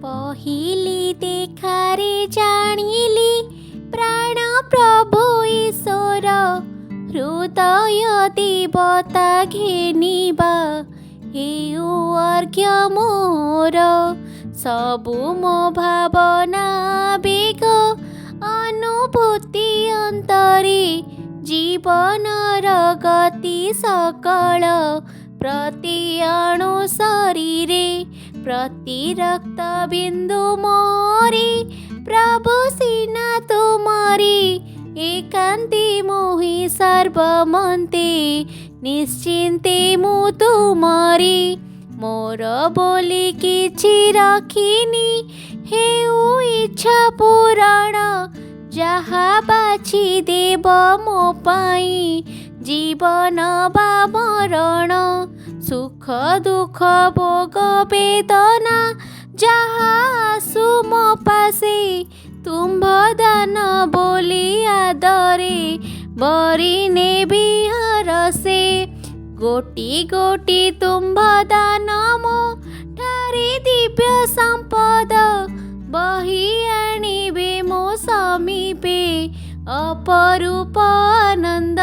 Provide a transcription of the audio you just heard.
पहिले देखारे जानिली प्राण प्रभु ईश्वर हृदय देवता घेनिबा हेउ अर्घ्य मोर सबु मो भावना बेग अनुभूति अंतरे जीवनर गति सकल प्रति अणु शरीरे प्रति रक्त बिंदु मोरी प्रभु सीना तुमरी एकांती मोहि सर्वमन्ते निश्चिंते मु तुमरी मोर बोली किछि रखिनी हेउ इच्छा पूरण जहा बाछि देव मो पाई जीवन बा मरण सुख दुख भोग वेदना जहा आसु मो पासे तुम्भ दान बोली आदरे बरी नेबी हरसे गोटी गोटी तुम्भ दान मो ठारे दिव्य संपद बही आनिबे मो समीपे अपरूप आनंद।